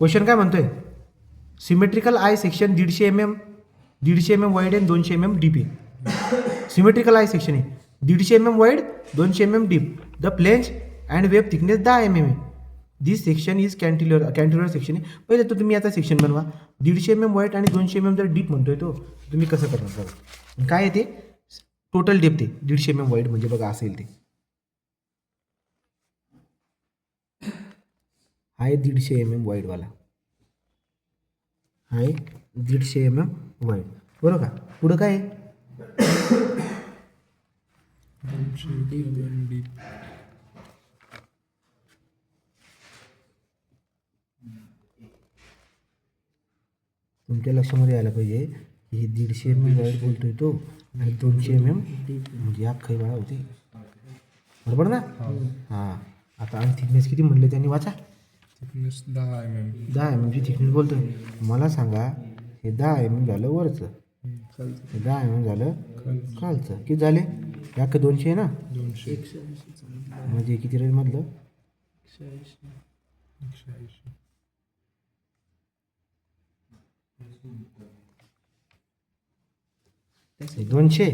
Question काय म्हणतोय, symmetrical I section 150 mm wide आणि 200 mm डीप आहे. सिमेट्रिकल आय सेक्शन आहे, 150 mm wide, 200 mm deep. The flange and web thickness 10 mm आहे. This section is cantilever section आहे. पहिले तर तुम्ही आता सेक्शन बनवा. 150 mm वाईड आणि 200 mm जर डीप म्हणतोय तो तुम्ही कसं करणार बघा. काय आहे ते, टोटल डेप्थ आहे 150 mm वाईड म्हणजे बघा असेल ते आहे 150 mm वाईडवाला, आहे 150 mm वाईड, बरोबर का. पुढं काय आहे, तुमच्या लक्षामध्ये यायला पाहिजे की हे 150 mm वाईड बोलतोय तो आणि 200 mm म्हणजे अख्खी बाळा होते, बरोबर ना. हां, आता आणि थिकनेस किती म्हणले त्यांनी वाचा, थिकनेस 10 mm. 10 mm ची थिकनेस बोलतोय. मला सांगा हे 10 mm झालं वरचं, हे 10 mm झालं खालचं, किती झाले, हे अख्खं 200 आहे ना, 200. म्हणजे किती रेंज मधलं 180. 200,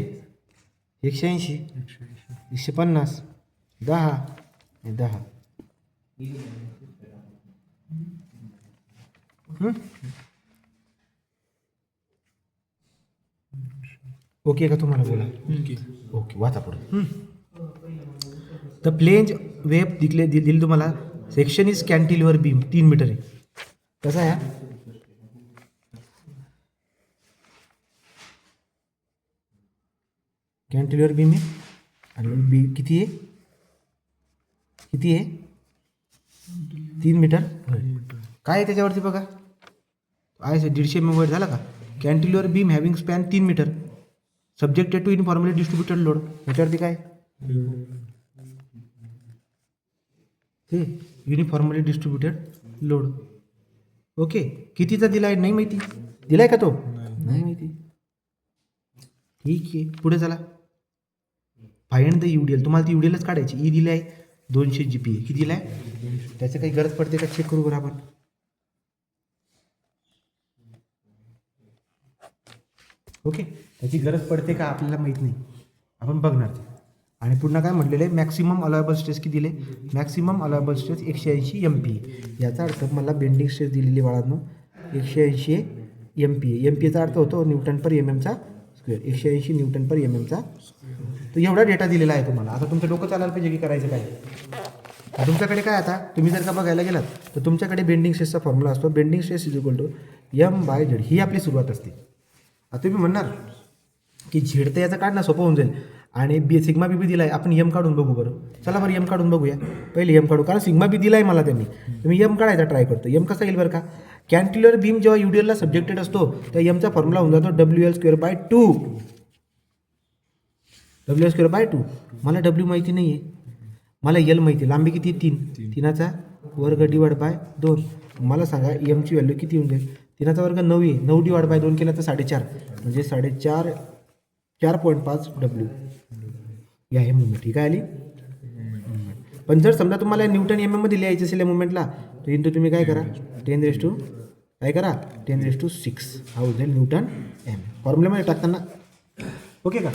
180, 150, 10 आणि 10. ओके का तुम्हाला, बोला ओके, वाचा पुढे. द प्लेंज वेब दिली तुम्हाला, section is cantilever beam 3 metre आहे. कसा आहे, कॅन्टिलिव्हर बीम आहे आणि बी किती आहे, किती आहे 3 मीटर. काय आहे त्याच्यावरती बघा, आहे 150 mm वाईड झाला का. Cantilever beam having span 3 metre, subjected to uniformly distributed load. याच्यावरती काय ते युनिफॉर्मली डिस्ट्रीब्युटेड लोड. ओके, कितीचा दिलाय नाही माहिती, दिलाय का तो नाही माहिती, ठीक आहे. पुढे चला, फाइंड द UDL. तुम्हाला ती UDLच काढायची. ई दिली आहे 200 GPa, किती दिलाय, त्याचं काही गरज पडते का चेक करू बरं आपण. ओके, त्याची गरज पडते का आपल्याला माहीत नाही, आपण बघणार ते. आणि पुन्हा काय म्हटलेलं आहे, मॅक्सिमम अलाउएबल स्ट्रेस किती दिले, मॅक्सिमम अलाउएबल स्ट्रेस 180 MPa. याचा अर्थ मला बेंडिंग स्ट्रेस दिलेली बाळांनो 180 MPa. MPaचा अर्थ होतो न्यूटन पर mm चा स्क्वेअर, 180 न्यूटन पर mm चा. तर एवढा डेटा दिलेला आहे तुम्हाला. आता तुमचं डोकं चालायला पाहिजे की करायचं काय. तुमच्याकडे काय, आता तुम्ही जर का बघायला गेलात तर तुमच्याकडे बेंडिंग स्ट्रेसचा फॉर्म्युला असतो, bending stress is equal to M/Z. ही आपली सुरुवात असते. आता तुम्ही म्हणणार की झेड तर याचं काढणं सोपं होऊन जाईल आणि सिग्मा बी दिला आहे, आपण एम काढून बघू बरं. चला बरं एम काढून बघूया, पहिले एम काढू, कारण सिग्मा बी दिला आहे मला त्यांनी. तुम्ही एम काढायचा ट्राय करतो. एम कसा येईल बरं का, कॅन्टिलिव्हर बीम जेव्हा UDLला सब्जेक्टेड असतो त्या एमचा फॉर्म्युला होऊन जातो WL²/2. WL²/2. मला W माहिती नाही आहे, मला L माहिती आहे. लांबी किती, 3, 3चा वर्ग /2. मला सांगा एमची व्हॅल्यू किती होऊन जाईल, 3चा वर्ग 9 आहे, 9 / 2 केला तर 4.5, म्हणजे 4.5 W या हे मुवमेंट. ठीक आहे आली. पण जर समजा तुम्हाला न्यूटन MM मध्ये लिहायचं असेल या मुवमेंटला, तर इंटू तुम्ही काय करा, 10⁶ हा होऊन जाईल न्यूटन M फॉर्म्युल्यामध्ये टाकताना. ओके का,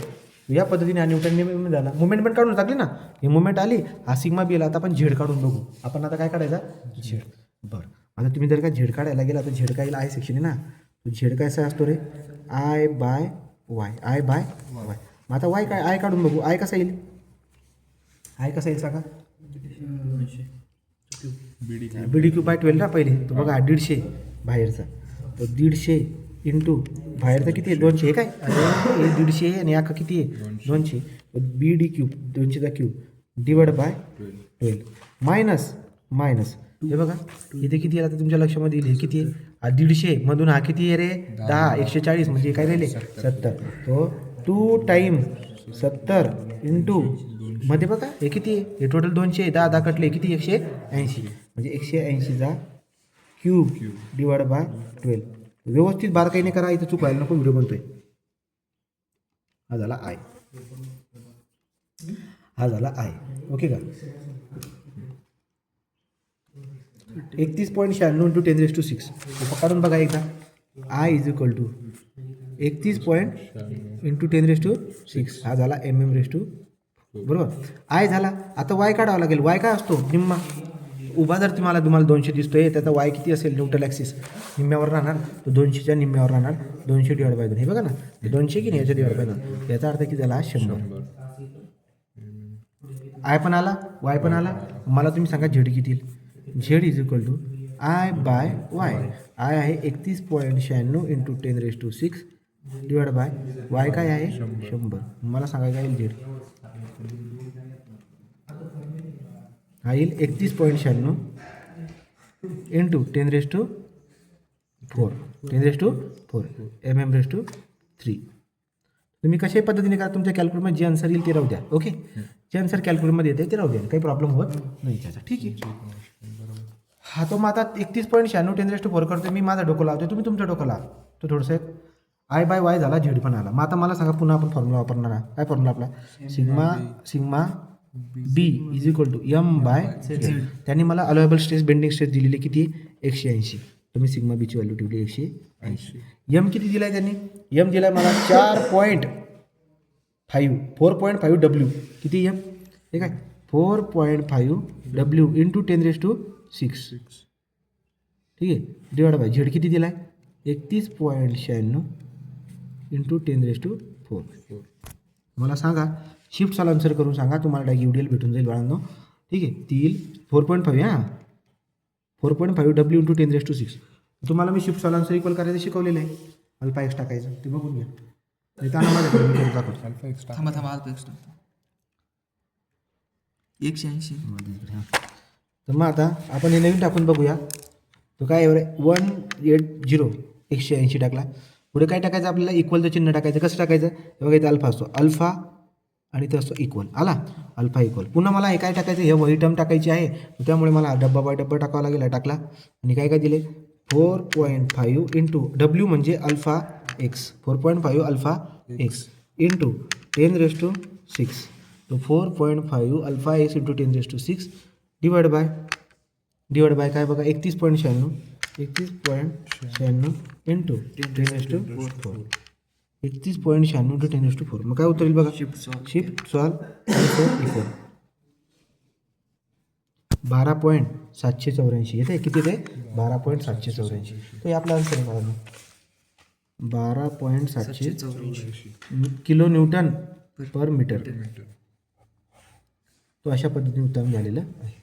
या पद्धतीने न्यूटन MM झाला. मुवमेंट पण काढून टाकली ना, ही मुवमेंट आली, हा सिग्मा बी आला. आता आपण झेड काढून बघू. आपण आता काय काढायचा, झेड. बरं, आता तुम्ही जर का झेड काढायला गेला तर झेड काय आय सेक्शन आहे ना, तो झेड कसा असतो रे, I/Y. मग आता वाय काय, आय काढून बघू. आय कसा येईल, आय कसा येईल सांगा, BDQ/12 ना पहिले. तो बघा 150 बाहेरचा, तो 150 इंटू बाहेरचा किती आहे, 200 आहे काय, अरे 150 आणि आका किती आहे 200. BDQ 200चा क्यूब /12 मायनस हे बघा इथे किती आहे, आता तुमच्या लक्षामध्ये येईल हे किती आहे, 150 मधून हा किती आहे रे, 10, 140 म्हणजे काय राहिले 70. तो 2 टाइम 70 इंटू मध्ये बघा हे किती आहे, हे टोटल 200, 10 कटले किती, 180, म्हणजे 180चा क्यूब /12. व्यवस्थित बारकाईने करा, इथं चुकायला नको, व्हिडिओ बनतोय. हा झाला आय, ओके का. 31.96 इंटू 10⁶. काढून बघा एकदा. I is equal to 31 into 10⁶. हा झाला mm⁴. बरोबर. आय झाला. आता वाय काढावा लागेल. वाय काय असतो? निम्मा. उभा जर तुम्हाला 200 दिसतोय, त्याचा वाय किती असेल? न्यूट्रल ॲक्सिस निम्म्यावर राहणार, तो 200च्या निम्म्यावर राहणार. 200/2. हे बघा ना, 200 की नाही, याच्या डिवाइड बाय 2. याचा अर्थ किती झाला? 100. आय पण आला, वाय पण आला. मला तुम्ही सांगा झेड किती येईल? Z is equal to I by Y. I आहे 31.96 इंटू 10⁶ डिवाइड बाय वाय काय आहे? 100. मला सांगा काय येईल झेड? हा येईल 31.96 इंटू 10⁴. 10⁴ mm⁴. तुम्ही कशाही पद्धतीने करा, तुमच्या कॅल्क्युलेटमध्ये जे आन्सर येईल ते राहू द्या. ओके, जे आन्सर कॅल्क्युलेटमध्ये येते ते राहू द्या, काही प्रॉब्लेम होत नाही त्याचा. ठीक आहे. हा तो मग आता 31.96 10⁴ करतोय मी, माझा डोकं लावतोय, तुम्ही तुमचं डोकं लावा. तो थोडंसं आय बाय वाय झाला, झेड पण आला. मग आता मला सांगा, पुन्हा आपण फॉर्म्युला वापरणार आहे. काय फॉर्म्युला आपला? Sigma B is equal to M by Z. त्यांनी मला अलायबल स्ट्रेस, बेंडिंग स्ट्रेस दिलेली किती? 180. तुम्ही सिग्मा बीची व्हॅल्यू ठेवली 180. एम किती दिलाय त्यांनी? एम दिलाय मला 4.5 डब्ल्यू. किती एम? हे काय? 4.5 डब्ल्यू इंटू 10⁶. ठीक आहे, डिवाइड बाय झेड किती दिलाय? 31.96 इंटू 10⁴. मला सांगा, शिफ्ट साल आन्सर करून सांगा, तुम्हाला डायरेक्ट UDL भेटून जाईल बाळांनो. ठीक आहे, ती येईल 4.5. हां, 4.5 डब्ल्यू इंटू 10⁶. तुम्हाला मी शिफ्ट साल आन्सर इक्वल करायचं शिकवलेलं आहे. अल्फा एक्स टाकायचं, ते बघून घ्या. नाही तर माझ्याकडे मी करून दाखवतो. अल्फा एक्स थांबा अल्फा एक्स टाकतो. 180. तर मग आता आपण हे नवीन टाकून बघूया. तो काय आहे? 180 180 टाकला. पुढे काय टाकायचं आपल्याला? इक्वलचं चिन्ह टाकायचं. कसं टाकायचं? हे बघा, इथं अल्फा असतो, अल्फा आणि तो असतो इक्वल. आला अल्फा इक्वल. पुन्हा मला हे काय टाकायचं? हे वही टर्म टाकायची आहे, त्यामुळे मला डब्बा बाय डब्बा टाकावा लागेल. टाकला आणि काय दिले? 4.5 इंटू डब्ल्यू म्हणजे alpha x. 4.5 alpha x into 10⁶. तो 4.5 alpha x into 10⁶ divide by काय बघा? 31.96 इंटू 10⁴. 31.96 इंटू 10⁴. मग काय उत्तर येईल बघा? शिफ्ट सॉल्व इक्वल 12.784 येते. किती येते? 12.784. तो हे आपला आन्सर आहे मला. 12.784 किलो न्यूटन पर मीटर. तो अशा पद्धतीने उत्तर झालेलं आहे.